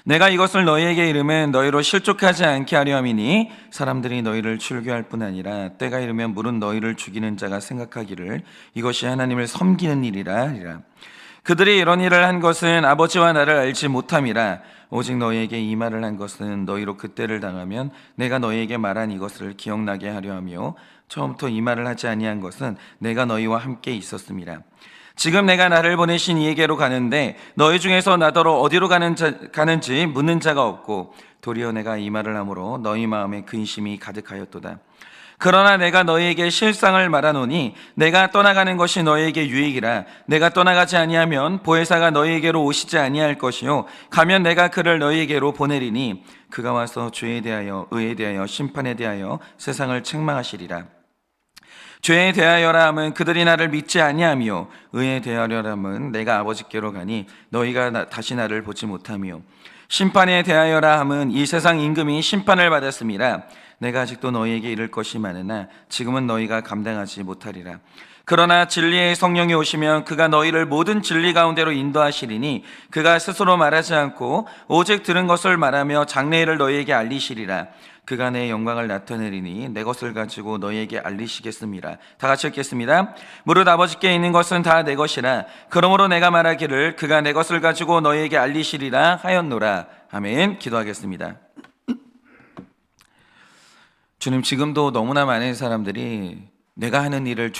내가 이것을 너희에게 이르면 너희로 실족하지 않게 하려 함이니 사람들이 너희를 출교할 뿐 아니라 때가 이르면 물은 너희를 죽이는 자가 생각하기를 이것이 하나님을 섬기는 일이라 하리라. 그들이 이런 일을 한 것은 아버지와 나를 알지 못함이라. 오직 너희에게 이 말을 한 것은 너희로 그때를 당하면 내가 너희에게 말한 이것을 기억나게 하려 하며 처음부터 이 말을 하지 아니한 것은 내가 너희와 함께 있었음이라. 지금 내가 나를 보내신 이에게로 가는데 너희 중에서 나더러 어디로 가는지 묻는 자가 없고 도리어 내가 이 말을 함으로 너희 마음에 근심이 가득하였도다. 그러나 내가 너희에게 실상을 말하노니 내가 떠나가는 것이 너희에게 유익이라. 내가 떠나가지 아니하면 보혜사가 너희에게로 오시지 아니할 것이요 가면 내가 그를 너희에게로 보내리니 그가 와서 죄에 대하여 의에 대하여 심판에 대하여 세상을 책망하시리라. 죄에 대하여라 함은 그들이 나를 믿지 아니하며 의에 대하여라 함은 내가 아버지께로 가니 너희가 다시 나를 보지 못하며 심판에 대하여라 함은 이 세상 임금이 심판을 받았음이라. 내가 아직도 너희에게 이를 것이 많으나 지금은 너희가 감당하지 못하리라. 그러나 진리의 성령이 오시면 그가 너희를 모든 진리 가운데로 인도하시리니 그가 스스로 말하지 않고 오직 들은 것을 말하며 장래일을 너희에게 알리시리라. 그가 내 영광을 나타내리니 내 것을 가지고 너희에게 알리시겠습니다. 다 같이 읽겠습니다. 무릇 아버지께 있는 것은 다 내 것이라. 그러므로 내가 말하기를 그가 내 것을 가지고 너희에게 알리시리라 하였노라. 아멘. 기도하겠습니다. 주님, 지금도 너무나 많은 사람들이 내가 하는 일은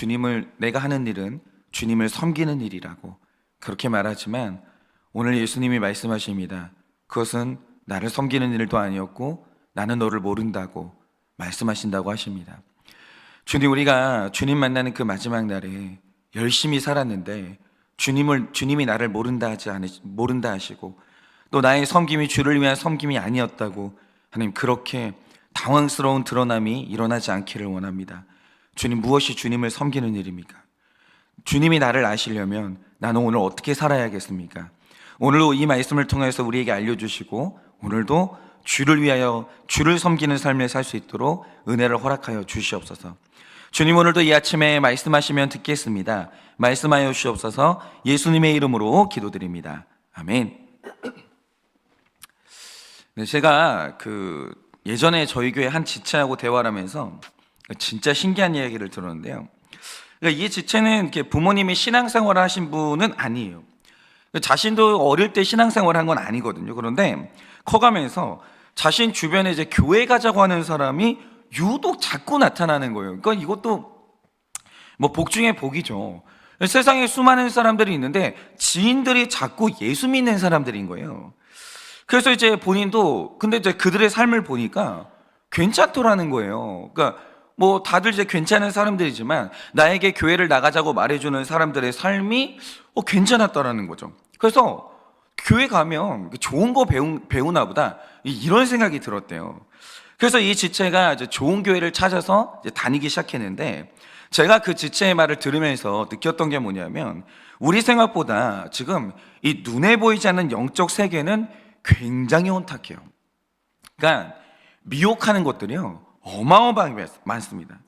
주님을 섬기는 일이라고 그렇게 말하지만 오늘 예수님이 말씀하십니다. 그것은 나를 섬기는 일도 아니었고 나는 너를 모른다고 말씀하신다고 하십니다. 주님, 우리가 주님 만나는 그 마지막 날에 열심히 살았는데 주님이 나를 모른다 하시고 또 나의 섬김이 주를 위한 섬김이 아니었다고 하나님, 그렇게 당황스러운 드러남이 일어나지 않기를 원합니다. 주님, 무엇이 주님을 섬기는 일입니까? 주님이 나를 아시려면 나는 오늘 어떻게 살아야겠습니까? 오늘도 이 말씀을 통해서 우리에게 알려주시고 오늘도 주를 위하여 주를 섬기는 삶을 살 수 있도록 은혜를 허락하여 주시옵소서. 주님, 오늘도 이 아침에 말씀하시면 듣겠습니다. 말씀하여 주시옵소서. 예수님의 이름으로 기도드립니다. 아멘. 네, 제가 예전에 저희 교회 한 지체하고 대화를 하면서 진짜 신기한 이야기를 들었는데요. 이 지체는 부모님이 신앙생활을 하신 분은 아니에요. 자신도 어릴 때 신앙생활을 한 건 아니거든요. 그런데 커가면서 자신 주변에 이제 교회 가자고 하는 사람이 유독 자꾸 나타나는 거예요. 그러니까 이것도 복 중에 복이죠. 세상에 수많은 사람들이 있는데 지인들이 자꾸 예수 믿는 사람들인 거예요. 그래서 이제 본인도 근데 이제 그들의 삶을 보니까 괜찮더라는 거예요. 그러니까 다들 이제 괜찮은 사람들이지만 나에게 교회를 나가자고 말해주는 사람들의 삶이 괜찮았더라는 거죠. 그래서 교회 가면 좋은 거 배우나 보다 이런 생각이 들었대요. 그래서 이 지체가 이제 좋은 교회를 찾아서 이제 다니기 시작했는데 제가 그 지체의 말을 들으면서 느꼈던 게 뭐냐면 우리 생각보다 지금 이 눈에 보이지 않는 영적 세계는 굉장히 혼탁해요. 그러니까 미혹하는 것들이요 어마어마하게 많습니다.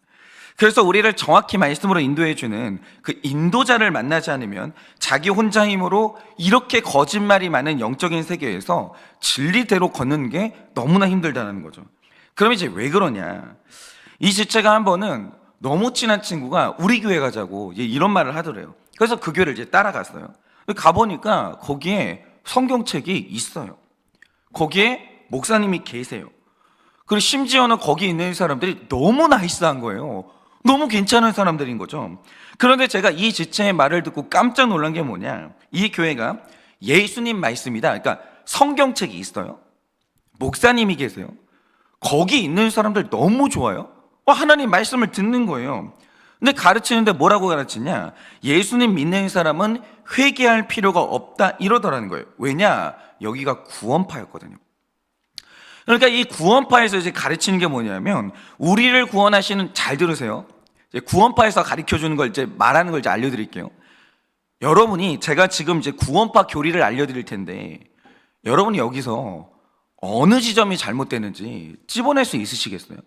그래서 우리를 정확히 말씀으로 인도해주는 그 인도자를 만나지 않으면 자기 혼자 힘으로 이렇게 거짓말이 많은 영적인 세계에서 진리대로 걷는 게 너무나 힘들다는 거죠. 그럼 이제 왜 그러냐? 이 지체가 한 번은 너무 친한 친구가 우리 교회 가자고 이런 말을 하더래요. 그래서 그 교회를 이제 따라갔어요. 가보니까 거기에 성경책이 있어요. 거기에 목사님이 계세요. 그리고 심지어는 거기 있는 사람들이 너무 나이스한 거예요. 너무 괜찮은 사람들인 거죠. 그런데 제가 이 지체의 말을 듣고 깜짝 놀란 게 뭐냐, 이 교회가 예수님 말씀이다, 그러니까 성경책이 있어요, 목사님이 계세요, 거기 있는 사람들 너무 좋아요. 하나님 말씀을 듣는 거예요. 근데 가르치는데 뭐라고 가르치냐, 예수님 믿는 사람은 회개할 필요가 없다 이러더라는 거예요. 왜냐, 여기가 구원파였거든요. 그러니까 이 구원파에서 이제 가르치는 게 뭐냐면, 우리를 구원하시는, 잘 들으세요, 구원파에서 가르쳐주는 걸 이제 말하는 걸 이제 알려드릴게요. 여러분이, 제가 지금 이제 구원파 교리를 알려드릴 텐데 여러분이 여기서 어느 지점이 잘못됐는지 찝어낼 수 있으시겠어요?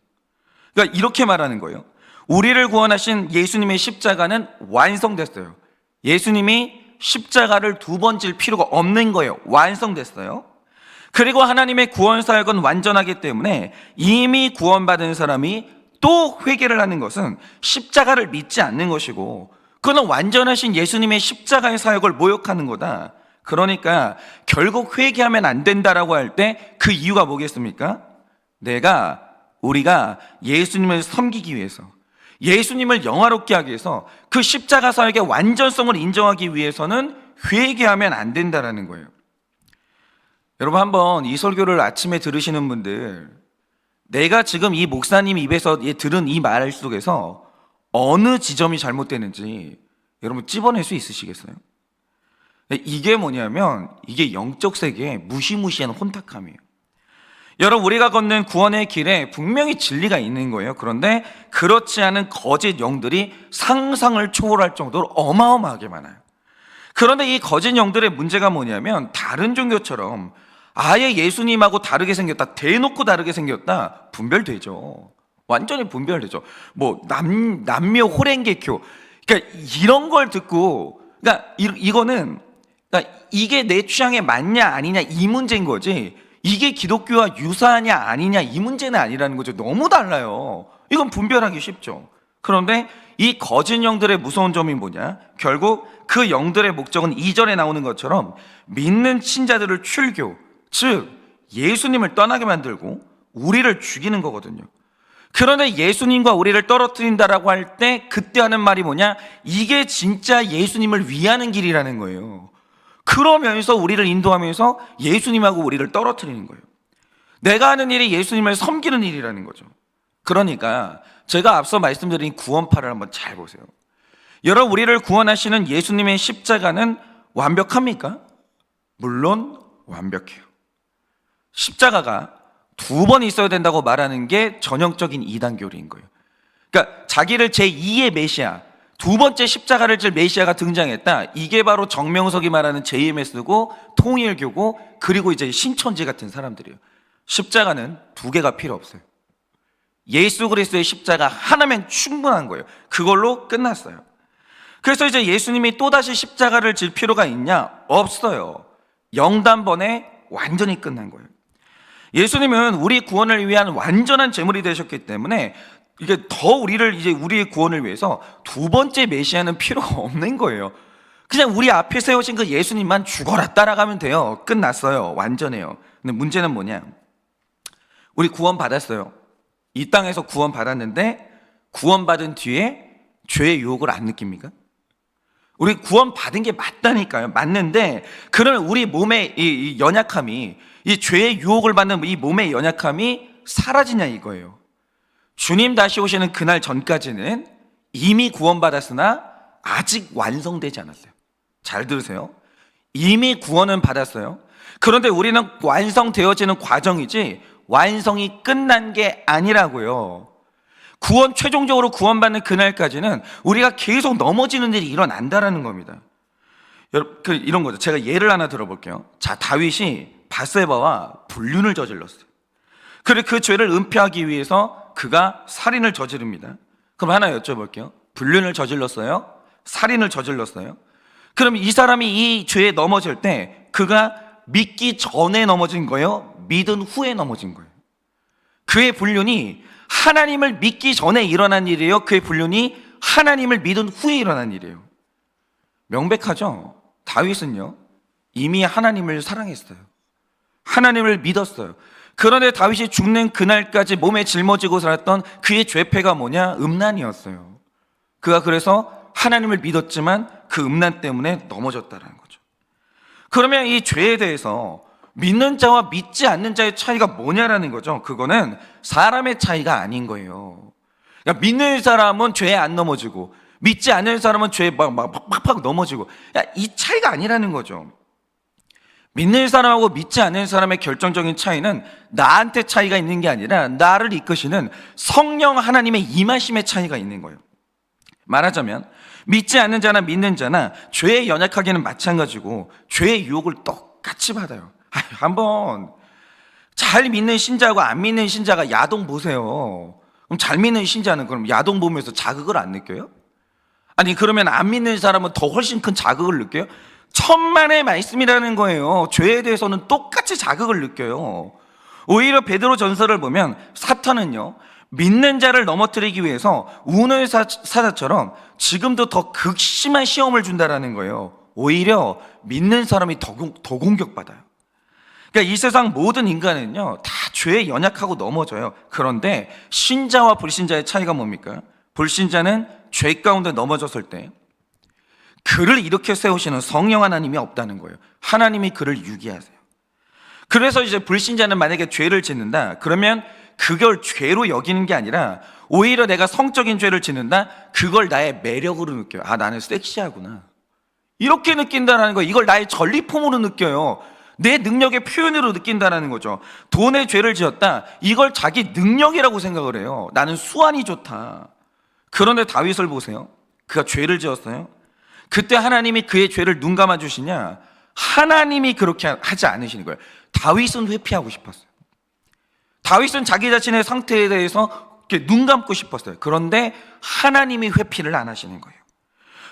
그러니까 이렇게 말하는 거예요. 우리를 구원하신 예수님의 십자가는 완성됐어요. 예수님이 십자가를 두 번 질 필요가 없는 거예요. 완성됐어요. 그리고 하나님의 구원 사역은 완전하기 때문에 이미 구원받은 사람이 또 회개를 하는 것은 십자가를 믿지 않는 것이고, 그는 완전하신 예수님의 십자가의 사역을 모욕하는 거다. 그러니까 결국 회개하면 안 된다라고 할 때 그 이유가 뭐겠습니까? 우리가 예수님을 섬기기 위해서, 예수님을 영화롭게 하기 위해서, 그 십자가 사역의 완전성을 인정하기 위해서는 회개하면 안 된다라는 거예요. 여러분, 한번 이 설교를 아침에 들으시는 분들, 내가 지금 이 목사님 입에서 들은 이 말 속에서 어느 지점이 잘못되는지 여러분 찝어낼 수 있으시겠어요? 이게 뭐냐면, 이게 영적 세계의 무시무시한 혼탁함이에요. 여러분, 우리가 걷는 구원의 길에 분명히 진리가 있는 거예요. 그런데 그렇지 않은 거짓 영들이 상상을 초월할 정도로 어마어마하게 많아요. 그런데 이 거짓 영들의 문제가 뭐냐면, 다른 종교처럼 아예 예수님하고 다르게 생겼다, 대놓고 다르게 생겼다, 분별되죠. 완전히 분별되죠. 뭐 남묘 호랭개교, 그러니까 이런 걸 듣고, 그러니까 이거는, 그러니까 이게 내 취향에 맞냐 아니냐 이 문제인 거지, 이게 기독교와 유사하냐 아니냐 이 문제는 아니라는 거죠. 너무 달라요. 이건 분별하기 쉽죠. 그런데 이 거짓 영들의 무서운 점이 뭐냐? 결국 그 영들의 목적은 2절에 나오는 것처럼 믿는 신자들을 출교, 즉 예수님을 떠나게 만들고 우리를 죽이는 거거든요. 그런데 예수님과 우리를 떨어뜨린다라고 할 때 그때 하는 말이 뭐냐? 이게 진짜 예수님을 위하는 길이라는 거예요. 그러면서 우리를 인도하면서 예수님하고 우리를 떨어뜨리는 거예요. 내가 하는 일이 예수님을 섬기는 일이라는 거죠. 그러니까 제가 앞서 말씀드린 구원파를 한번 잘 보세요. 여러분, 우리를 구원하시는 예수님의 십자가는 완벽합니까? 물론 완벽해요. 십자가가 2번 있어야 된다고 말하는 게 전형적인 이단 교리인 거예요. 그러니까 자기를 제2의 메시아, 2번째 십자가를 질 메시아가 등장했다. 이게 바로 정명석이 말하는 JMS고 통일교고, 그리고 이제 신천지 같은 사람들이에요. 십자가는 2개가 필요 없어요. 예수 그리스도의 십자가 하나면 충분한 거예요. 그걸로 끝났어요. 그래서 이제 예수님이 또다시 십자가를 질 필요가 있냐? 없어요. 영단번에 완전히 끝난 거예요. 예수님은 우리 구원을 위한 완전한 제물이 되셨기 때문에 이게 더 우리의 구원을 위해서 2번째 메시아는 필요가 없는 거예요. 그냥 우리 앞에 세우신 그 예수님만 죽어라 따라가면 돼요. 끝났어요. 완전해요. 근데 문제는 뭐냐? 우리 구원 받았어요. 이 땅에서 구원 받았는데 구원받은 뒤에 죄의 유혹을 안 느낍니까? 우리 구원 받은 게 맞다니까요. 맞는데 그러면 우리 몸의 이 연약함이, 이 죄의 유혹을 받는 이 몸의 연약함이 사라지냐 이거예요. 주님 다시 오시는 그날 전까지는 이미 구원받았으나 아직 완성되지 않았어요. 잘 들으세요. 이미 구원은 받았어요. 그런데 우리는 완성되어지는 과정이지 완성이 끝난 게 아니라고요. 최종적으로 구원받는 그날까지는 우리가 계속 넘어지는 일이 일어난다라는 겁니다. 여러분, 이런 거죠. 제가 예를 하나 들어볼게요. 자, 다윗이 밧세바와 불륜을 저질렀어요. 그리고 그 죄를 은폐하기 위해서 그가 살인을 저지릅니다. 그럼 하나 여쭤볼게요. 불륜을 저질렀어요? 살인을 저질렀어요? 그럼 이 사람이 이 죄에 넘어질 때 그가 믿기 전에 넘어진 거예요? 믿은 후에 넘어진 거예요? 그의 불륜이 하나님을 믿기 전에 일어난 일이에요? 그의 불륜이 하나님을 믿은 후에 일어난 일이에요? 명백하죠? 다윗은요, 이미 하나님을 사랑했어요. 하나님을 믿었어요. 그런데 다윗이 죽는 그날까지 몸에 짊어지고 살았던 그의 죄패가 뭐냐? 음란이었어요. 그가 그래서 하나님을 믿었지만 그 음란 때문에 넘어졌다는 거죠. 그러면 이 죄에 대해서 믿는 자와 믿지 않는 자의 차이가 뭐냐라는 거죠. 그거는 사람의 차이가 아닌 거예요. 그러니까 믿는 사람은 죄에 안 넘어지고 믿지 않는 사람은 죄에 막 넘어지고, 이 차이가 아니라는 거죠. 믿는 사람하고 믿지 않는 사람의 결정적인 차이는 나한테 차이가 있는 게 아니라 나를 이끄시는 성령 하나님의 임하심의 차이가 있는 거예요. 말하자면 믿지 않는 자나 믿는 자나 죄에 연약하기는 마찬가지고 죄의 유혹을 똑같이 받아요. 한번 잘 믿는 신자하고 안 믿는 신자가 야동 보세요. 그럼 잘 믿는 신자는 그럼 야동 보면서 자극을 안 느껴요? 아니 그러면 안 믿는 사람은 더 훨씬 큰 자극을 느껴요? 천만의 말씀이라는 거예요. 죄에 대해서는 똑같이 자극을 느껴요. 오히려 베드로 전서를 보면 사탄은요, 믿는 자를 넘어뜨리기 위해서 우는 사자처럼 지금도 더 극심한 시험을 준다라는 거예요. 오히려 믿는 사람이 더 공격받아요. 그러니까 이 세상 모든 인간은요, 다 죄에 연약하고 넘어져요. 그런데 신자와 불신자의 차이가 뭡니까? 불신자는 죄 가운데 넘어졌을 때 그를 일으켜 세우시는 성령 하나님이 없다는 거예요. 하나님이 그를 유기하세요. 그래서 이제 불신자는 만약에 죄를 짓는다, 그러면 그걸 죄로 여기는 게 아니라 오히려 내가 성적인 죄를 짓는다, 그걸 나의 매력으로 느껴요. 아, 나는 섹시하구나, 이렇게 느낀다는 거예요. 이걸 나의 전리품으로 느껴요. 내 능력의 표현으로 느낀다는 거죠. 돈의 죄를 지었다, 이걸 자기 능력이라고 생각을 해요. 나는 수완이 좋다. 그런데 다윗을 보세요. 그가 죄를 지었어요. 그때 하나님이 그의 죄를 눈 감아 주시냐? 하나님이 그렇게 하지 않으시는 거예요. 다윗은 회피하고 싶었어요. 다윗은 자기 자신의 상태에 대해서 이렇게 눈 감고 싶었어요. 그런데 하나님이 회피를 안 하시는 거예요.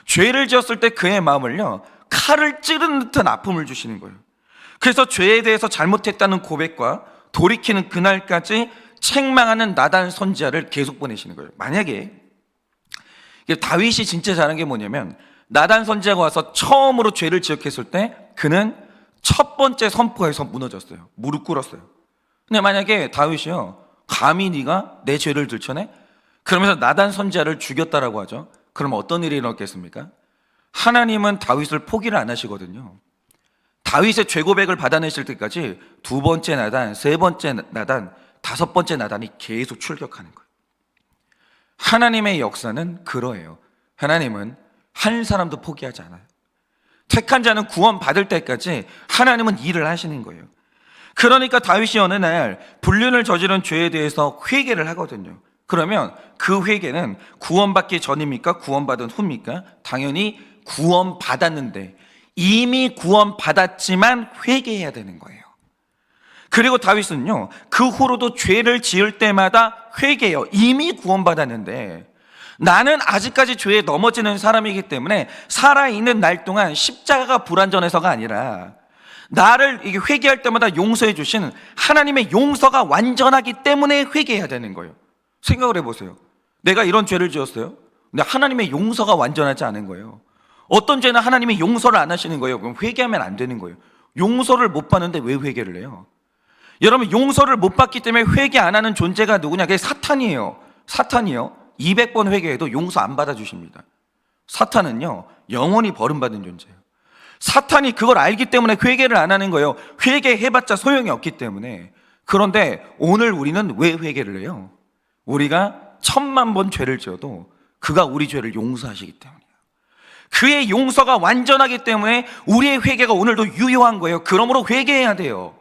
죄를 지었을 때 그의 마음을요, 칼을 찌르는 듯한 아픔을 주시는 거예요. 그래서 죄에 대해서 잘못했다는 고백과 돌이키는 그날까지 책망하는 나단 선지자를 계속 보내시는 거예요. 만약에 다윗이 진짜 잘한 게 뭐냐면, 나단 선지자가 와서 처음으로 죄를 지적했을 때 그는 첫 번째 선포에서 무너졌어요. 무릎 꿇었어요. 근데 만약에 다윗이요, 감히 네가 내 죄를 들춰내? 그러면서 나단 선지자를 죽였다라고 하죠. 그럼 어떤 일이 일어났겠습니까? 하나님은 다윗을 포기를 안 하시거든요. 다윗의 죄 고백을 받아내실 때까지 두 번째 나단, 세 번째 나단, 다섯 번째 나단이 계속 출격하는 거예요. 하나님의 역사는 그러해요. 하나님은 한 사람도 포기하지 않아요. 택한 자는 구원 받을 때까지 하나님은 일을 하시는 거예요. 그러니까 다윗이 어느 날 불륜을 저지른 죄에 대해서 회개를 하거든요. 그러면 그 회개는 구원받기 전입니까? 구원받은 후입니까? 당연히 구원받았는데, 이미 구원받았지만 회개해야 되는 거예요. 그리고 다윗은요, 그 후로도 죄를 지을 때마다 회개해요. 이미 구원받았는데 나는 아직까지 죄에 넘어지는 사람이기 때문에 살아있는 날 동안 십자가가 불완전해서가 아니라 나를 이게 회개할 때마다 용서해 주신 하나님의 용서가 완전하기 때문에 회개해야 되는 거예요. 생각을 해보세요. 내가 이런 죄를 지었어요. 근데 하나님의 용서가 완전하지 않은 거예요. 어떤 죄는 하나님이 용서를 안 하시는 거예요. 그럼 회개하면 안 되는 거예요. 용서를 못 받는데 왜 회개를 해요? 여러분, 용서를 못 받기 때문에 회개 안 하는 존재가 누구냐? 그게 사탄이에요. 사탄이요, 200번 회개해도 용서 안 받아주십니다. 사탄은요, 영원히 버림받은 존재예요. 사탄이 그걸 알기 때문에 회개를 안 하는 거예요. 회개해봤자 소용이 없기 때문에. 그런데 오늘 우리는 왜 회개를 해요? 우리가 1000만 번 죄를 지어도 그가 우리 죄를 용서하시기 때문이에요. 그의 용서가 완전하기 때문에 우리의 회개가 오늘도 유효한 거예요. 그러므로 회개해야 돼요.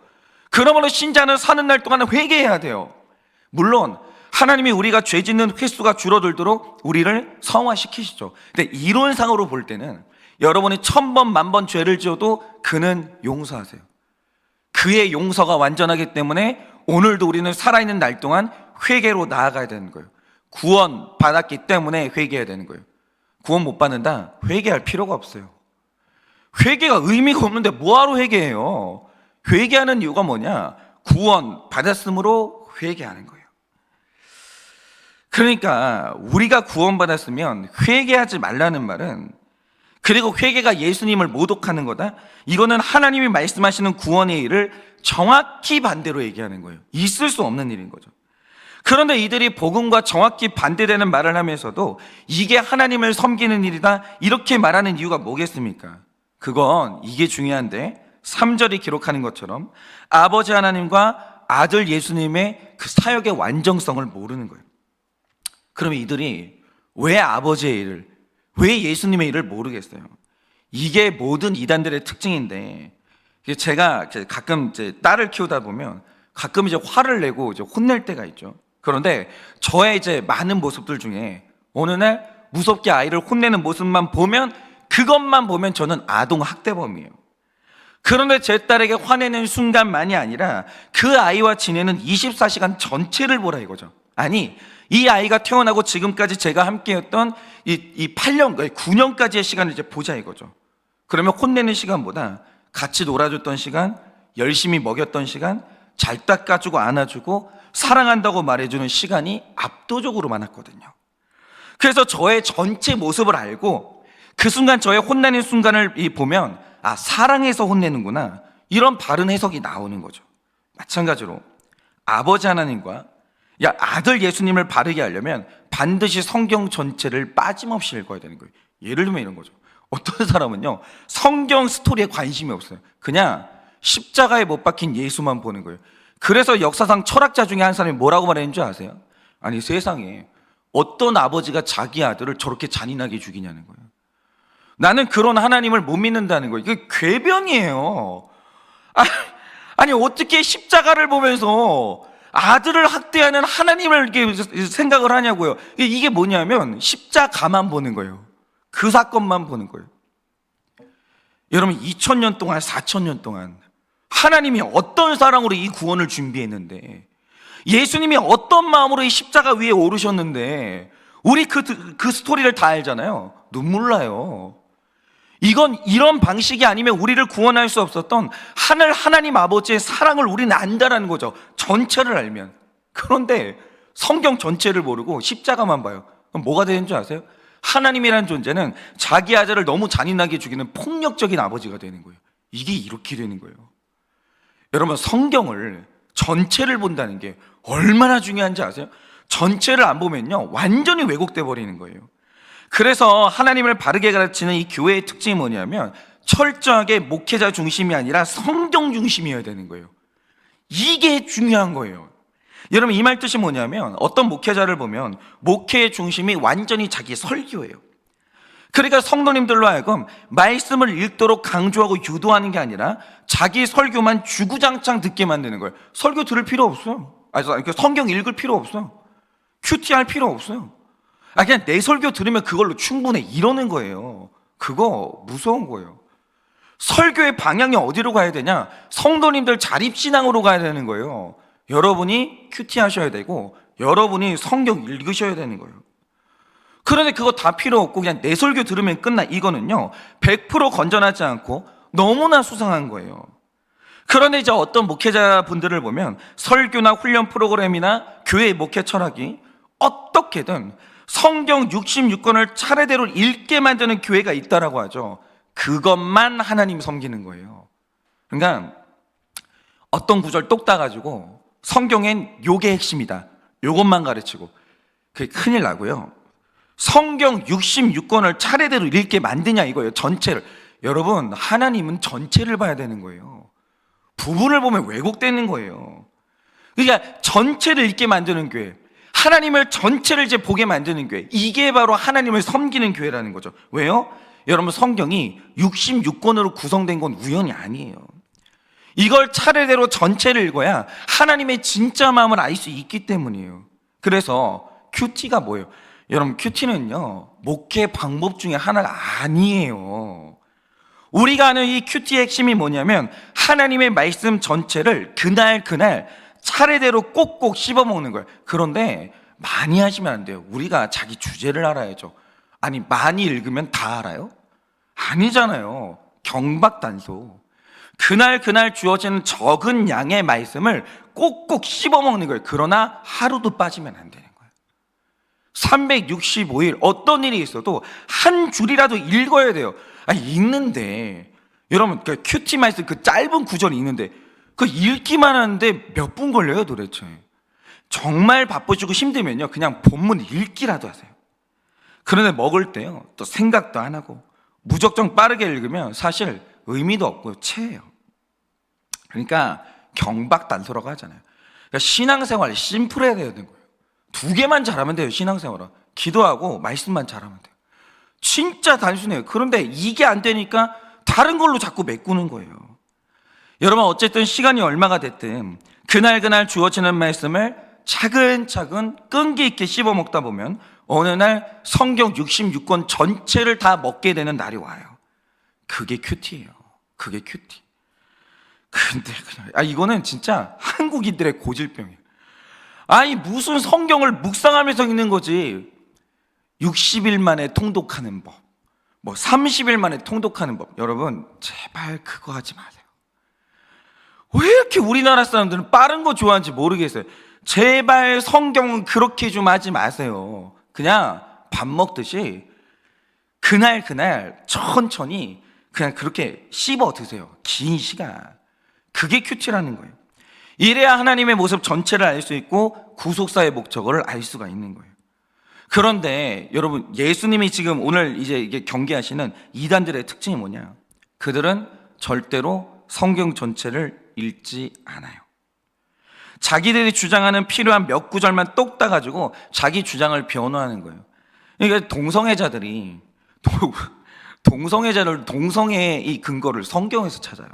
그러므로 신자는 사는 날 동안 회개해야 돼요. 물론 하나님이 우리가 죄 짓는 횟수가 줄어들도록 우리를 성화시키시죠. 근데 이론상으로 볼 때는 여러분이 1000번, 10,000번 죄를 지어도 그는 용서하세요. 그의 용서가 완전하기 때문에 오늘도 우리는 살아있는 날 동안 회개로 나아가야 되는 거예요. 구원 받았기 때문에 회개해야 되는 거예요. 구원 못 받는다? 회개할 필요가 없어요. 회개가 의미가 없는데 뭐하러 회개해요? 회개하는 이유가 뭐냐? 구원 받았으므로 회개하는 거예요. 그러니까 우리가 구원받았으면 회개하지 말라는 말은, 그리고 회개가 예수님을 모독하는 거다, 이거는 하나님이 말씀하시는 구원의 일을 정확히 반대로 얘기하는 거예요. 있을 수 없는 일인 거죠. 그런데 이들이 복음과 정확히 반대되는 말을 하면서도 이게 하나님을 섬기는 일이다, 이렇게 말하는 이유가 뭐겠습니까? 그건 이게 중요한데, 3절이 기록하는 것처럼 아버지 하나님과 아들 예수님의 그 사역의 완전성을 모르는 거예요. 그러면 이들이 왜 아버지의 일을, 왜 예수님의 일을 모르겠어요? 이게 모든 이단들의 특징인데, 제가 가끔 이제 딸을 키우다 보면 가끔 이제 화를 내고 이제 혼낼 때가 있죠. 그런데 저의 이제 많은 모습들 중에 어느 날 무섭게 아이를 혼내는 모습만 보면, 그것만 보면 저는 아동 학대범이에요. 그런데 제 딸에게 화내는 순간만이 아니라 그 아이와 지내는 24시간 전체를 보라 이거죠. 아니, 이 아이가 태어나고 지금까지 제가 함께했던 이 8년, 9년까지의 시간을 이제 보자 이거죠. 그러면 혼내는 시간보다 같이 놀아줬던 시간, 열심히 먹였던 시간, 잘 닦아주고 안아주고 사랑한다고 말해주는 시간이 압도적으로 많았거든요. 그래서 저의 전체 모습을 알고 그 순간 저의 혼내는 순간을 보면 아, 사랑해서 혼내는구나, 이런 바른 해석이 나오는 거죠. 마찬가지로 아버지 하나님과 아들 예수님을 바르게 하려면 반드시 성경 전체를 빠짐없이 읽어야 되는 거예요. 예를 들면 이런 거죠. 어떤 사람은요, 성경 스토리에 관심이 없어요. 그냥 십자가에 못 박힌 예수만 보는 거예요. 그래서 역사상 철학자 중에 한 사람이 뭐라고 말했는 줄 아세요? 아니, 세상에 어떤 아버지가 자기 아들을 저렇게 잔인하게 죽이냐는 거예요. 나는 그런 하나님을 못 믿는다는 거예요. 이게 궤변이에요. 아니 어떻게 십자가를 보면서 아들을 학대하는 하나님을 이렇게 생각을 하냐고요. 이게 뭐냐면 십자가만 보는 거예요. 그 사건만 보는 거예요. 여러분, 2000년 동안 4000년 동안 하나님이 어떤 사랑으로 이 구원을 준비했는데, 예수님이 어떤 마음으로 이 십자가 위에 오르셨는데, 우리 그 스토리를 다 알잖아요. 눈물 나요. 이건 이런 방식이 아니면 우리를 구원할 수 없었던 하나님 아버지의 사랑을 우리는 안다라는 거죠. 전체를 알면. 그런데 성경 전체를 모르고 십자가만 봐요. 그럼 뭐가 되는 줄 아세요? 하나님이라는 존재는 자기 아들을 너무 잔인하게 죽이는 폭력적인 아버지가 되는 거예요. 이게 이렇게 되는 거예요. 여러분, 성경을 전체를 본다는 게 얼마나 중요한지 아세요? 전체를 안 보면요, 완전히 왜곡돼 버리는 거예요. 그래서 하나님을 바르게 가르치는 이 교회의 특징이 뭐냐면 철저하게 목회자 중심이 아니라 성경 중심이어야 되는 거예요. 이게 중요한 거예요. 여러분, 이 말 뜻이 뭐냐면 어떤 목회자를 보면 목회의 중심이 완전히 자기 설교예요. 그러니까 성도님들로 하여금 말씀을 읽도록 강조하고 유도하는 게 아니라 자기 설교만 주구장창 듣게 만드는 거예요. 설교 들을 필요 없어요. 성경 읽을 필요 없어요. 큐티할 필요 없어요. 그냥 내 설교 들으면 그걸로 충분해, 이러는 거예요. 그거 무서운 거예요. 설교의 방향이 어디로 가야 되냐? 성도님들 자립신앙으로 가야 되는 거예요. 여러분이 큐티 하셔야 되고 여러분이 성경 읽으셔야 되는 거예요. 그런데 그거 다 필요 없고 그냥 내 설교 들으면 끝나, 이거는요 100% 건전하지 않고 너무나 수상한 거예요. 그런데 이제 어떤 목회자분들을 보면 설교나 훈련 프로그램이나 교회의 목회 철학이 어떻게든 성경 66권을 차례대로 읽게 만드는 교회가 있다라고 하죠. 그것만 하나님 섬기는 거예요. 그러니까 어떤 구절 똑 따가지고 성경엔 요게 핵심이다, 요것만 가르치고, 그게 큰일 나고요. 성경 66권을 차례대로 읽게 만드냐 이거예요. 전체를. 여러분, 하나님은 전체를 봐야 되는 거예요. 부분을 보면 왜곡되는 거예요. 그러니까 전체를 읽게 만드는 교회, 하나님을 전체를 이제 보게 만드는 교회, 이게 바로 하나님을 섬기는 교회라는 거죠. 왜요? 여러분, 성경이 66권으로 구성된 건 우연이 아니에요. 이걸 차례대로 전체를 읽어야 하나님의 진짜 마음을 알 수 있기 때문이에요. 그래서 큐티가 뭐예요? 여러분, 큐티는요 목회 방법 중에 하나가 아니에요. 우리가 아는 이 큐티의 핵심이 뭐냐면 하나님의 말씀 전체를 그날 차례대로 꼭꼭 씹어먹는 거예요. 그런데 많이 하시면 안 돼요. 우리가 자기 주제를 알아야죠. 아니, 많이 읽으면 다 알아요? 아니잖아요. 경박단소. 그날 주어지는 적은 양의 말씀을 꼭꼭 씹어먹는 거예요. 그러나 하루도 빠지면 안 되는 거예요. 365일 어떤 일이 있어도 한 줄이라도 읽어야 돼요. 읽는데 여러분, 그 큐티 말씀 그 짧은 구절이 있는데 그 읽기만 하는데 몇 분 걸려요 도대체? 정말 바쁘시고 힘들면요 그냥 본문 읽기라도 하세요. 그런데 먹을 때요 또 생각도 안 하고 무작정 빠르게 읽으면 사실 의미도 없고요, 체해요. 그러니까 경박단소라고 하잖아요. 그러니까 신앙생활이 심플해야 되는 거예요. 두 개만 잘하면 돼요. 신앙생활은 기도하고 말씀만 잘하면 돼요. 진짜 단순해요. 그런데 이게 안 되니까 다른 걸로 자꾸 메꾸는 거예요. 여러분, 어쨌든 시간이 얼마가 됐든 그날 주어지는 말씀을 차근차근 끈기 있게 씹어먹다 보면 어느 날 성경 66권 전체를 다 먹게 되는 날이 와요. 그게 큐티예요. 그게 큐티. 근데 이거는 진짜 한국인들의 고질병이에요. 무슨 성경을 묵상하면서 읽는 거지. 60일 만에 통독하는 법, 뭐 30일 만에 통독하는 법. 여러분 제발 그거 하지 마세요. 왜 이렇게 우리나라 사람들은 빠른 거 좋아하는지 모르겠어요. 제발 성경은 그렇게 좀 하지 마세요. 그냥 밥 먹듯이 그날 천천히 그냥 그렇게 씹어 드세요. 긴 시간. 그게 큐티라는 거예요. 이래야 하나님의 모습 전체를 알 수 있고 구속사의 목적을 알 수가 있는 거예요. 그런데 여러분, 예수님이 지금 오늘 이제 이게 경계하시는 이단들의 특징이 뭐냐? 그들은 절대로 성경 전체를 읽지 않아요. 자기들이 주장하는 필요한 몇 구절만 똑 따가지고 자기 주장을 변호하는 거예요. 그러니까 동성애자들이 동성애의 이 근거를 성경에서 찾아요.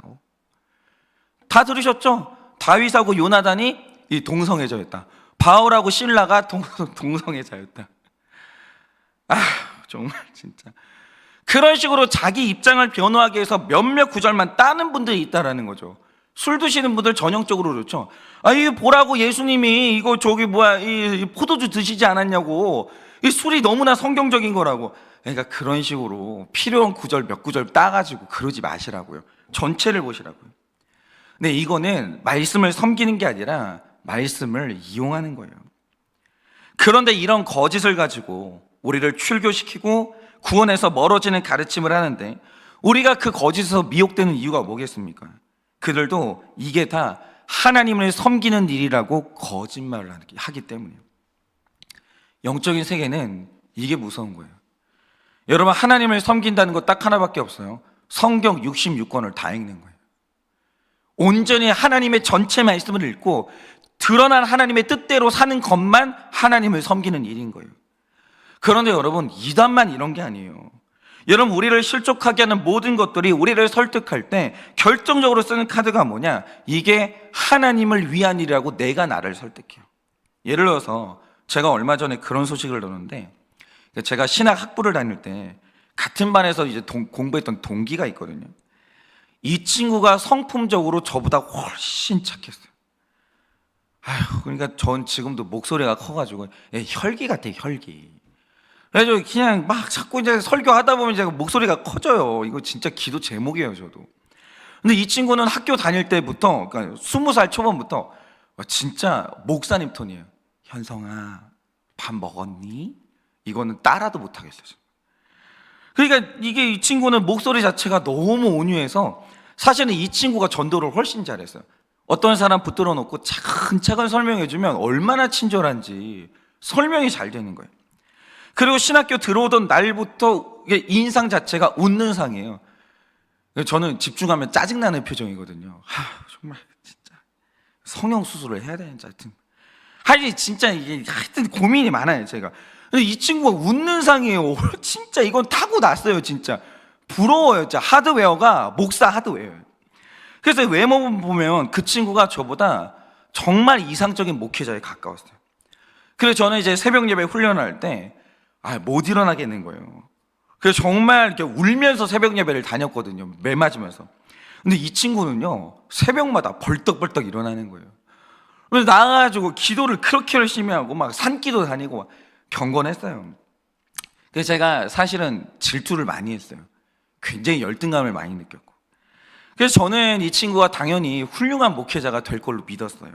다 들으셨죠? 다윗하고 요나단이 이 동성애자였다. 바울하고 실라가 동성애자였다. 정말 진짜 그런 식으로 자기 입장을 변호하기 위해서 몇몇 구절만 따는 분들이 있다라는 거죠. 술 드시는 분들 전형적으로 그렇죠. 이거 보라고 예수님이 이거 이 포도주 드시지 않았냐고. 이 술이 너무나 성경적인 거라고. 그러니까 그런 식으로 필요한 구절 몇 구절 따가지고 그러지 마시라고요. 전체를 보시라고요. 근데 이거는 말씀을 섬기는 게 아니라 말씀을 이용하는 거예요. 그런데 이런 거짓을 가지고 우리를 출교시키고 구원에서 멀어지는 가르침을 하는데 우리가 그 거짓에서 미혹되는 이유가 뭐겠습니까? 그들도 이게 다 하나님을 섬기는 일이라고 거짓말을 하기 때문이에요. 영적인 세계는 이게 무서운 거예요. 여러분, 하나님을 섬긴다는 거 딱 하나밖에 없어요. 성경 66권을 다 읽는 거예요. 온전히 하나님의 전체 말씀을 읽고 드러난 하나님의 뜻대로 사는 것만 하나님을 섬기는 일인 거예요. 그런데 여러분, 이단만 이런 게 아니에요. 여러분, 우리를 실족하게 하는 모든 것들이 우리를 설득할 때 결정적으로 쓰는 카드가 뭐냐? 이게 하나님을 위한 일이라고 내가 나를 설득해요. 예를 들어서 제가 얼마 전에 그런 소식을 들었는데, 제가 신학 학부를 다닐 때 같은 반에서 이제 공부했던 동기가 있거든요. 이 친구가 성품적으로 저보다 훨씬 착했어요. 그러니까 전 지금도 목소리가 커가지고 혈기 같아요, 혈기. 그래서 그냥 막 자꾸 이제 설교하다 보면 제가 목소리가 커져요. 이거 진짜 기도 제목이에요, 저도. 근데 이 친구는 학교 다닐 때부터, 그러니까 20살 초반부터 진짜 목사님 톤이에요. 현성아, 밥 먹었니? 이거는 따라도 못하겠어요. 그러니까 이 친구는 목소리 자체가 너무 온유해서 사실은 이 친구가 전도를 훨씬 잘했어요. 어떤 사람 붙들어 놓고 차근차근 설명해주면 얼마나 친절한지 설명이 잘 되는 거예요. 그리고 신학교 들어오던 날부터 인상 자체가 웃는 상이에요. 저는 집중하면 짜증나는 표정이거든요. 정말 진짜 성형 수술을 해야 되는지 하여튼 진짜 이게 하여튼 고민이 많아요, 제가. 근데 이 친구가 웃는 상이에요. 진짜 이건 타고났어요, 진짜. 부러워요, 진짜. 하드웨어가 목사 하드웨어예요. 그래서 외모 보면 그 친구가 저보다 정말 이상적인 목회자에 가까웠어요. 그래서 저는 이제 새벽 예배 훈련할 때 못 일어나겠는 거예요. 그래서 정말 이렇게 울면서 새벽 예배를 다녔거든요. 매 맞으면서. 근데 이 친구는요, 새벽마다 벌떡벌떡 일어나는 거예요. 그래서 나가가지고 기도를 그렇게 열심히 하고 막 산기도 다니고 막 경건했어요. 그래서 제가 사실은 질투를 많이 했어요. 굉장히 열등감을 많이 느꼈고. 그래서 저는 이 친구가 당연히 훌륭한 목회자가 될 걸로 믿었어요.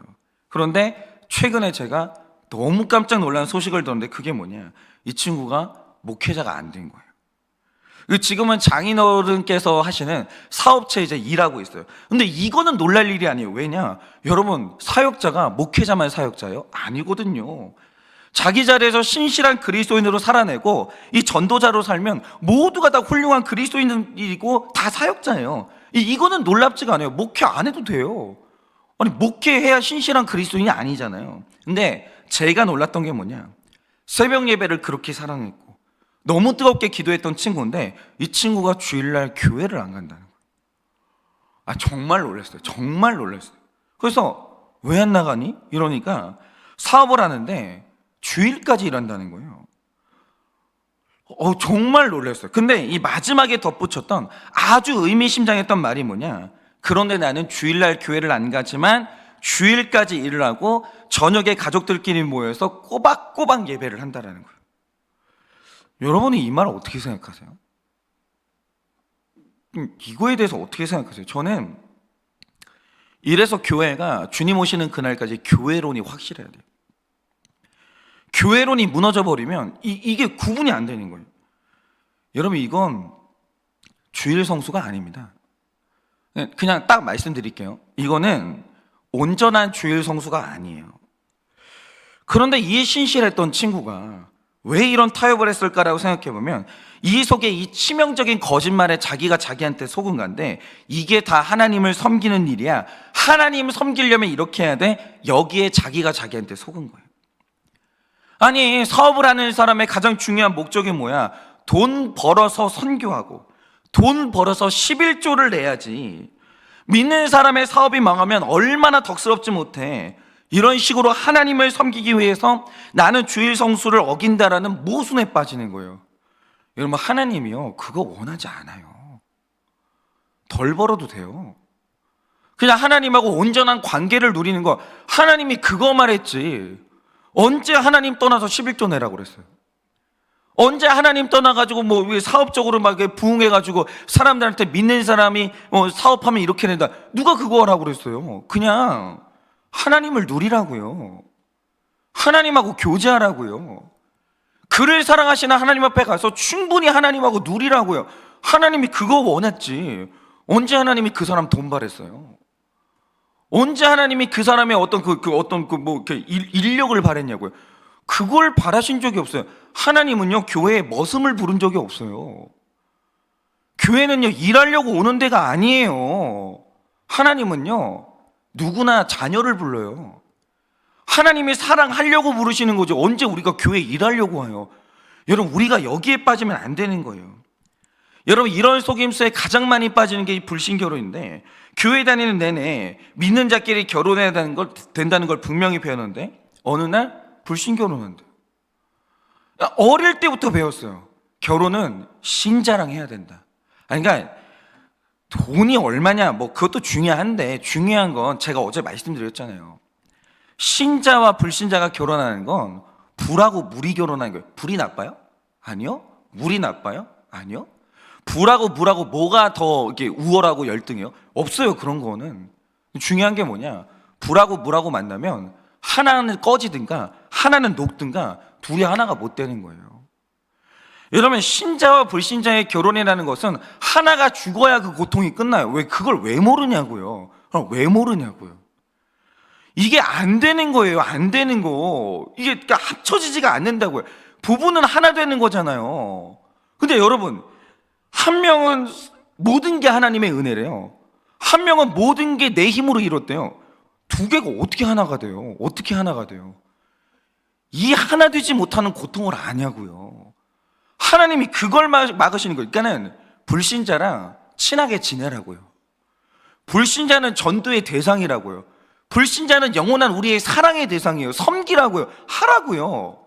그런데 최근에 제가 너무 깜짝 놀란 소식을 들었는데 그게 뭐냐? 이 친구가 목회자가 안 된 거예요. 지금은 장인어른께서 하시는 사업체에 이제 일하고 있어요. 근데 이거는 놀랄 일이 아니에요. 왜냐? 여러분, 사역자가 목회자만 사역자예요? 아니거든요. 자기 자리에서 신실한 그리스도인으로 살아내고 이 전도자로 살면 모두가 다 훌륭한 그리스도인이고 다 사역자예요. 이거는 놀랍지가 않아요. 목회 안 해도 돼요. 아니, 목회해야 신실한 그리스도인이 아니잖아요. 근데 제가 놀랐던 게 뭐냐? 새벽 예배를 그렇게 사랑했고 너무 뜨겁게 기도했던 친구인데 이 친구가 주일날 교회를 안 간다는 거예요. 정말 놀랐어요. 정말 놀랐어요. 그래서 왜 안 나가니? 이러니까 사업을 하는데 주일까지 일한다는 거예요. 정말 놀랐어요. 근데 이 마지막에 덧붙였던 아주 의미심장했던 말이 뭐냐? 그런데 나는 주일날 교회를 안 가지만 주일까지 일을 하고 저녁에 가족들끼리 모여서 꼬박꼬박 예배를 한다는 거예요. 여러분이 이 말 어떻게 생각하세요? 이거에 대해서 어떻게 생각하세요? 저는 이래서 교회가 주님 오시는 그날까지 교회론이 확실해야 돼요. 교회론이 무너져 버리면 이게 구분이 안 되는 거예요. 여러분, 이건 주일 성수가 아닙니다. 그냥 딱 말씀드릴게요. 이거는 온전한 주일 성수가 아니에요. 그런데 이 신실했던 친구가 왜 이런 타협을 했을까라고 생각해보면 이 속에 이 치명적인 거짓말에 자기가 자기한테 속은 건데, 이게 다 하나님을 섬기는 일이야, 하나님 섬기려면 이렇게 해야 돼, 여기에 자기가 자기한테 속은 거예요. 아니, 사업을 하는 사람의 가장 중요한 목적이 뭐야? 돈 벌어서 선교하고 돈 벌어서 11조를 내야지. 믿는 사람의 사업이 망하면 얼마나 덕스럽지 못해. 이런 식으로 하나님을 섬기기 위해서 나는 주일 성수를 어긴다라는 모순에 빠지는 거예요. 여러분, 하나님이요, 그거 원하지 않아요. 덜 벌어도 돼요. 그냥 하나님하고 온전한 관계를 누리는 거, 하나님이 그거 말했지. 언제 하나님 떠나서 11조 내라고 그랬어요? 언제 하나님 떠나가지고 뭐 사업적으로 막 부흥해가지고 사람들한테 믿는 사람이 사업하면 이렇게 된다, 누가 그거 하라고 그랬어요? 그냥 하나님을 누리라고요. 하나님하고 교제하라고요. 그를 사랑하시는 하나님 앞에 가서 충분히 하나님하고 누리라고요. 하나님이 그거 원했지. 언제 하나님이 그 사람 돈 바랬어요? 언제 하나님이 그 사람의 어떤 인력을 바랬냐고요? 그걸 바라신 적이 없어요. 하나님은요, 교회에 머슴을 부른 적이 없어요. 교회는요, 일하려고 오는 데가 아니에요. 하나님은요, 누구나 자녀를 불러요. 하나님이 사랑하려고 부르시는 거죠. 언제 우리가 교회에 일하려고 해요? 여러분, 우리가 여기에 빠지면 안 되는 거예요. 여러분, 이런 속임수에 가장 많이 빠지는 게 이 불신결혼인데, 교회 다니는 내내 믿는 자끼리 결혼해야 된다는 걸 분명히 배웠는데, 어느 날 불신결혼한대. 어릴 때부터 배웠어요. 결혼은 신자랑 해야 된다. 그러니까 돈이 얼마냐, 뭐 그것도 중요한데, 중요한 건 제가 어제 말씀드렸잖아요. 신자와 불신자가 결혼하는 건 불하고 물이 결혼하는 거예요. 불이 나빠요? 아니요. 물이 나빠요? 아니요. 불하고 물하고 뭐가 더 이렇게 우월하고 열등해요? 없어요. 그런 거는. 중요한 게 뭐냐, 불하고 물하고 만나면 하나는 꺼지든가 하나는 녹든가 둘이 하나가 못 되는 거예요. 여러분, 신자와 불신자의 결혼이라는 것은 하나가 죽어야 그 고통이 끝나요. 왜 그걸 왜 모르냐고요. 왜 모르냐고요. 이게 안 되는 거예요. 안 되는 거. 이게 그러니까 합쳐지지가 않는다고요. 부부는 하나 되는 거잖아요. 근데 여러분, 한 명은 모든 게 하나님의 은혜래요. 한 명은 모든 게 내 힘으로 이뤘대요. 두 개가 어떻게 하나가 돼요? 어떻게 하나가 돼요? 이 하나 되지 못하는 고통을 아냐고요. 하나님이 그걸 막으시는 거예요. 그러니까는 불신자랑 친하게 지내라고요. 불신자는 전도의 대상이라고요. 불신자는 영원한 우리의 사랑의 대상이에요. 섬기라고요. 하라고요.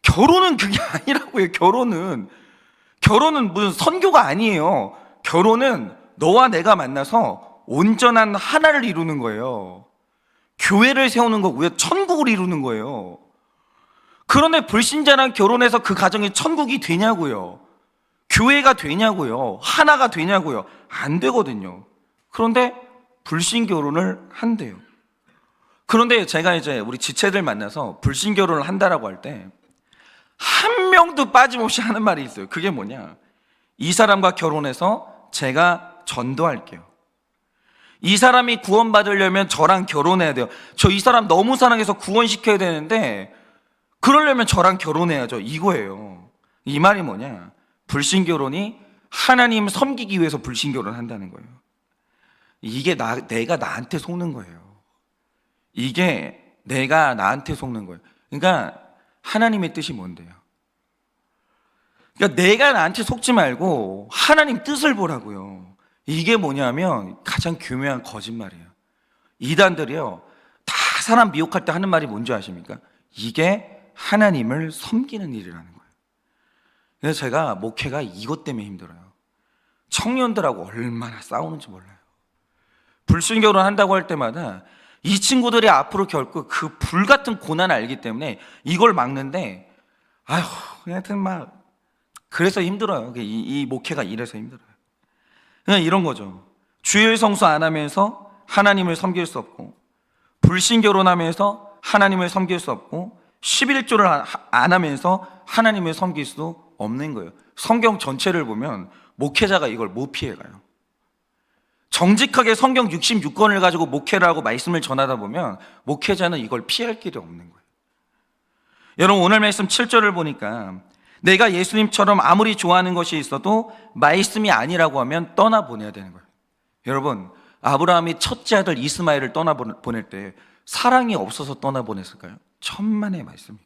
결혼은 그게 아니라고요. 결혼은 무슨 선교가 아니에요. 결혼은 너와 내가 만나서 온전한 하나를 이루는 거예요. 교회를 세우는 거고요. 천국을 이루는 거예요. 그런데 불신자랑 결혼해서 그 가정이 천국이 되냐고요. 교회가 되냐고요. 하나가 되냐고요. 안 되거든요. 그런데 불신 결혼을 한대요. 그런데 제가 이제 우리 지체들 만나서 불신 결혼을 한다라고 할 때 한 명도 빠짐없이 하는 말이 있어요. 그게 뭐냐, 이 사람과 결혼해서 제가 전도할게요. 이 사람이 구원받으려면 저랑 결혼해야 돼요. 저 이 사람 너무 사랑해서 구원시켜야 되는데 그러려면 저랑 결혼해야죠. 이거예요. 이 말이 뭐냐, 불신결혼이 하나님 섬기기 위해서 불신결혼 한다는 거예요. 이게 내가 나한테 속는 거예요. 이게 내가 나한테 속는 거예요. 그러니까 하나님의 뜻이 뭔데요? 그러니까 내가 나한테 속지 말고 하나님 뜻을 보라고요. 이게 뭐냐면 가장 교묘한 거짓말이에요. 이단들이요, 다 사람 미혹할 때 하는 말이 뭔지 아십니까? 이게 하나님을 섬기는 일이라는 거예요. 그래서 제가 목회가 이것 때문에 힘들어요. 청년들하고 얼마나 싸우는지 몰라요. 불신결혼 한다고 할 때마다 이 친구들이 앞으로 겪을 그 불같은 고난을 알기 때문에 이걸 막는데, 아휴, 하여튼 막 그래서 힘들어요. 이 목회가 이래서 힘들어요. 그냥 이런 거죠. 주일 성수 안 하면서 하나님을 섬길 수 없고, 불신결혼하면서 하나님을 섬길 수 없고, 11조를 안 하면서 하나님을 섬길 수 없는 거예요. 성경 전체를 보면 목회자가 이걸 못 피해가요. 정직하게 성경 66권을 가지고 목회를 하고 말씀을 전하다 보면 목회자는 이걸 피할 길이 없는 거예요. 여러분, 오늘 말씀 7절을 보니까 내가 예수님처럼 아무리 좋아하는 것이 있어도 말씀이 아니라고 하면 떠나보내야 되는 거예요. 여러분, 아브라함이 첫째 아들 이스마엘을 떠나보낼 때 사랑이 없어서 떠나보냈을까요? 천만의 말씀이에요.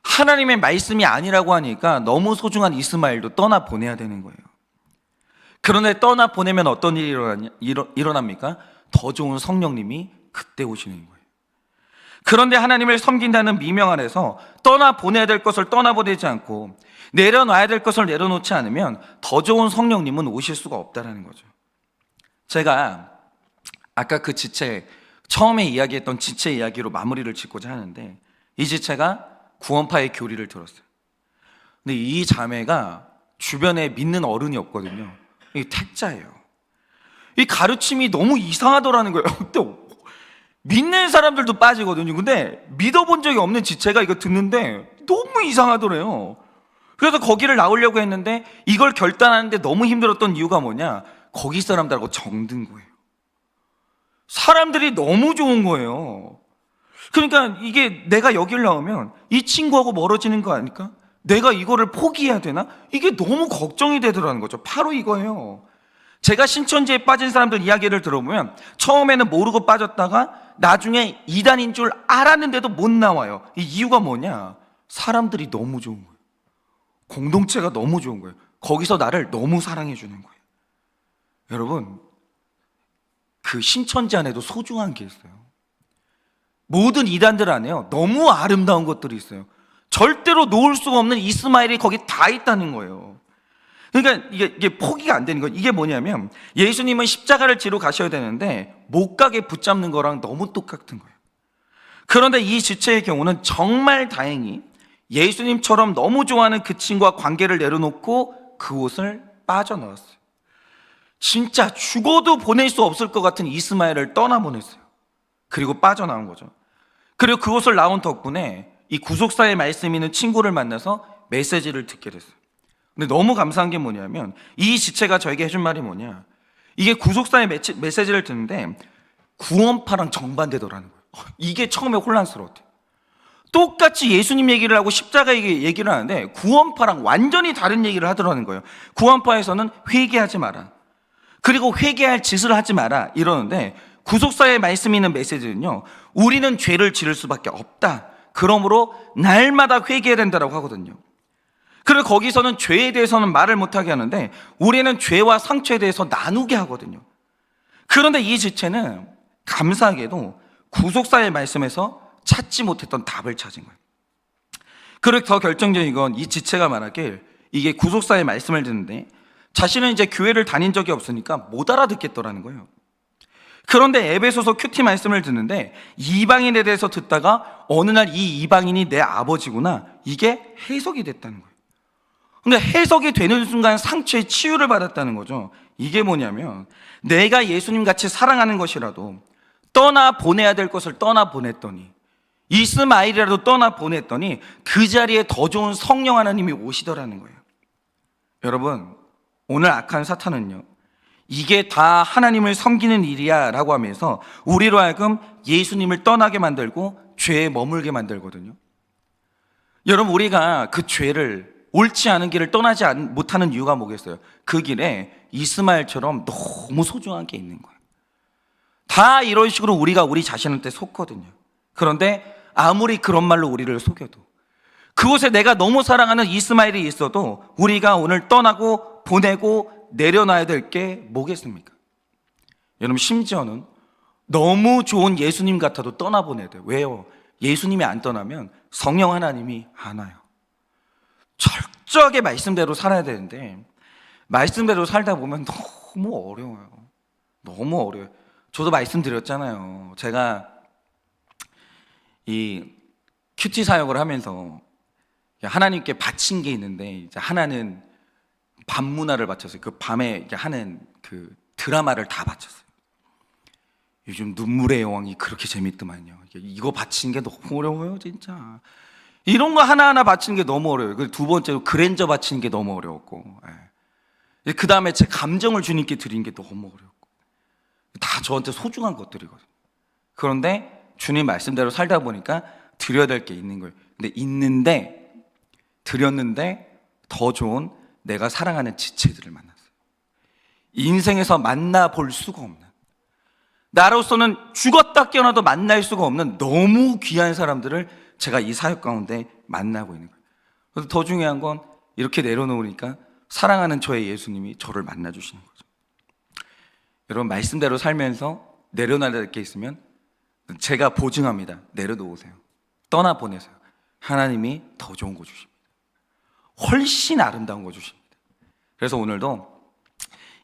하나님의 말씀이 아니라고 하니까 너무 소중한 이스마엘도 떠나보내야 되는 거예요. 그런데 떠나보내면 어떤 일이 일어납니까? 더 좋은 성령님이 그때 오시는 거예요. 그런데 하나님을 섬긴다는 미명 안에서 떠나보내야 될 것을 떠나보내지 않고 내려놔야 될 것을 내려놓지 않으면 더 좋은 성령님은 오실 수가 없다는 거죠. 제가 아까 그 지체, 처음에 이야기했던 지체 이야기로 마무리를 짓고자 하는데, 이 지체가 구원파의 교리를 들었어요. 근데 이 자매가 주변에 믿는 어른이 없거든요. 이게 택자예요. 이 가르침이 너무 이상하더라는 거예요. 또 믿는 사람들도 빠지거든요. 근데 믿어본 적이 없는 지체가 이거 듣는데 너무 이상하더래요. 그래서 거기를 나오려고 했는데 이걸 결단하는데 너무 힘들었던 이유가 뭐냐? 거기 사람들하고 정든 거예요. 사람들이 너무 좋은 거예요. 그러니까 이게 내가 여길 나오면 이 친구하고 멀어지는 거 아닐까? 내가 이거를 포기해야 되나? 이게 너무 걱정이 되더라는 거죠. 바로 이거예요. 제가 신천지에 빠진 사람들 이야기를 들어보면 처음에는 모르고 빠졌다가 나중에 이단인 줄 알았는데도 못 나와요. 이 이유가 뭐냐? 사람들이 너무 좋은 거예요. 공동체가 너무 좋은 거예요. 거기서 나를 너무 사랑해 주는 거예요. 여러분, 그 신천지 안에도 소중한 게 있어요. 모든 이단들 안에요, 너무 아름다운 것들이 있어요. 절대로 놓을 수가 없는 이스마엘이 거기 다 있다는 거예요. 그러니까 이게 포기가 안 되는 거예요. 이게 뭐냐면 예수님은 십자가를 지러 가셔야 되는데 못 가게 붙잡는 거랑 너무 똑같은 거예요. 그런데 이 지체의 경우는 정말 다행히 예수님처럼 너무 좋아하는 그 친구와 관계를 내려놓고 그곳을 빠져나왔어요. 진짜 죽어도 보낼 수 없을 것 같은 이스마엘을 떠나보냈어요. 그리고 빠져나온 거죠. 그리고 그곳을 나온 덕분에 이 구속사의 말씀 있는 친구를 만나서 메시지를 듣게 됐어요. 근데 너무 감사한 게 뭐냐면 이 지체가 저에게 해준 말이 뭐냐, 이게 구속사의 메시지를 듣는데 구원파랑 정반대더라는 거예요. 이게 처음에 혼란스러웠대요. 똑같이 예수님 얘기를 하고 십자가 얘기를 하는데 구원파랑 완전히 다른 얘기를 하더라는 거예요. 구원파에서는 회개하지 마라, 그리고 회개할 짓을 하지 마라 이러는데, 구속사의 말씀이 있는 메시지는요, 우리는 죄를 지을 수밖에 없다, 그러므로 날마다 회개해야 된다고 하거든요. 그리고 거기서는 죄에 대해서는 말을 못하게 하는데 우리는 죄와 상처에 대해서 나누게 하거든요. 그런데 이 지체는 감사하게도 구속사의 말씀에서 찾지 못했던 답을 찾은 거예요. 그리고 더 결정적인 건 이 지체가 말하길, 이게 구속사의 말씀을 듣는데 자신은 이제 교회를 다닌 적이 없으니까 못 알아듣겠더라는 거예요. 그런데 에베소서 큐티 말씀을 듣는데 이방인에 대해서 듣다가 어느 날 이 이방인이 내 아버지구나, 이게 해석이 됐다는 거예요. 근데 해석이 되는 순간 상처의 치유를 받았다는 거죠. 이게 뭐냐면 내가 예수님 같이 사랑하는 것이라도 떠나보내야 될 것을 떠나보냈더니, 이스마엘이라도 떠나보냈더니 그 자리에 더 좋은 성령 하나님이 오시더라는 거예요. 여러분, 오늘 악한 사탄은요, 이게 다 하나님을 섬기는 일이야 라고 하면서 우리로 하여금 예수님을 떠나게 만들고 죄에 머물게 만들거든요. 여러분, 우리가 그 죄를, 옳지 않은 길을 떠나지 못하는 이유가 뭐겠어요? 그 길에 이스마엘처럼 너무 소중한 게 있는 거예요. 다 이런 식으로 우리가 우리 자신한테 속거든요. 그런데 아무리 그런 말로 우리를 속여도, 그곳에 내가 너무 사랑하는 이스마엘이 있어도 우리가 오늘 떠나고 보내고 내려놔야 될 게 뭐겠습니까? 여러분, 심지어는 너무 좋은 예수님 같아도 떠나보내야 돼요. 왜요? 예수님이 안 떠나면 성령 하나님이 안 와요. 철저하게 말씀대로 살아야 되는데 말씀대로 살다 보면 너무 어려워요. 너무 어려워요. 저도 말씀드렸잖아요. 제가 이 큐티 사역을 하면서 하나님께 바친 게 있는데, 이제 하나는 밤 문화를 바쳤어요. 그 밤에 이렇게 하는 그 드라마를 다 바쳤어요. 요즘 눈물의 여왕이 그렇게 재밌더만요. 이거 바치는 게 너무 어려워요, 진짜. 이런 거 하나하나 바치는 게 너무 어려워요. 두 번째로 그랜저 바치는 게 너무 어려웠고, 그 다음에 제 감정을 주님께 드리는 게 너무 어려웠고, 다 저한테 소중한 것들이거든요. 그런데 주님 말씀대로 살다 보니까 드려야 될 게 있는 거예요. 근데 드렸는데 더 좋은 내가 사랑하는 지체들을 만났어요. 인생에서 만나볼 수가 없는, 나로서는 죽었다 깨어나도 만날 수가 없는 너무 귀한 사람들을 제가 이 사역 가운데 만나고 있는 거예요. 그래서 더 중요한 건 이렇게 내려놓으니까 사랑하는 저의 예수님이 저를 만나주시는 거죠. 여러분, 말씀대로 살면서 내려놔야 될 게 있으면 제가 보증합니다. 내려놓으세요. 떠나보내세요. 하나님이 더 좋은 거 주십니다. 훨씬 아름다운 거 주십니다. 그래서 오늘도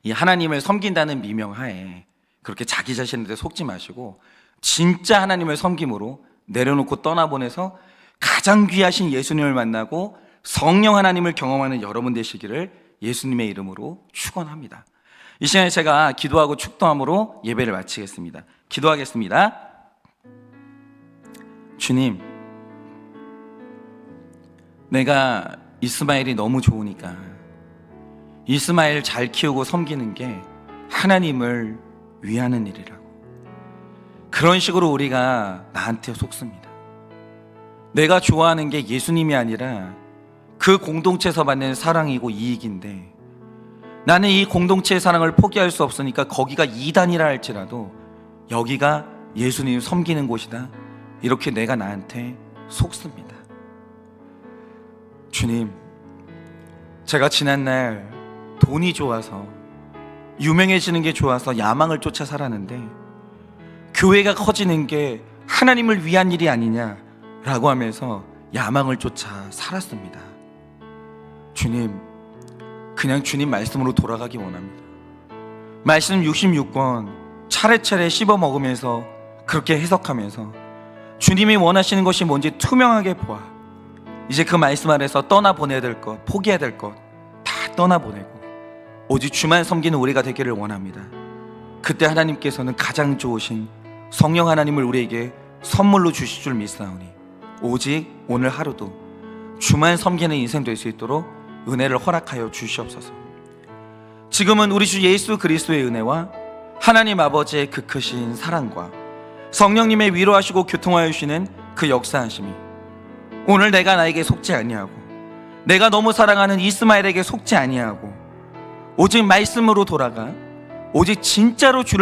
이 하나님을 섬긴다는 미명하에 그렇게 자기 자신한테 속지 마시고 진짜 하나님을 섬김으로 내려놓고 떠나보내서 가장 귀하신 예수님을 만나고 성령 하나님을 경험하는 여러분 되시기를 예수님의 이름으로 축원합니다. 이 시간에 제가 기도하고 축도함으로 예배를 마치겠습니다. 기도하겠습니다. 주님, 내가 이스마엘이 너무 좋으니까 이스마엘 잘 키우고 섬기는 게 하나님을 위하는 일이라고, 그런 식으로 우리가 나한테 속습니다. 내가 좋아하는 게 예수님이 아니라 그 공동체에서 받는 사랑이고 이익인데, 나는 이 공동체의 사랑을 포기할 수 없으니까 거기가 이단이라 할지라도 여기가 예수님 섬기는 곳이다, 이렇게 내가 나한테 속습니다. 주님, 제가 지난날 돈이 좋아서, 유명해지는 게 좋아서 야망을 쫓아 살았는데 교회가 커지는 게 하나님을 위한 일이 아니냐라고 하면서 야망을 쫓아 살았습니다. 주님, 그냥 주님 말씀으로 돌아가기 원합니다. 말씀 66권 차례차례 씹어 먹으면서 그렇게 해석하면서 주님이 원하시는 것이 뭔지 투명하게 보아 이제 그 말씀 아래서 떠나보내야 될 것, 포기해야 될 것 다 떠나보내고 오직 주만 섬기는 우리가 되기를 원합니다. 그때 하나님께서는 가장 좋으신 성령 하나님을 우리에게 선물로 주실 줄 믿사오니 오직 오늘 하루도 주만 섬기는 인생 될 수 있도록 은혜를 허락하여 주시옵소서. 지금은 우리 주 예수 그리스도의 은혜와 하나님 아버지의 그 크신 사랑과 성령님의 위로하시고 교통하여 주시는 그 역사하심이 오늘 내가 나에게 속지 아니하고 내가 너무 사랑하는 이스마엘에게 속지 아니하고 오직 말씀으로 돌아가 오직 진짜로 주를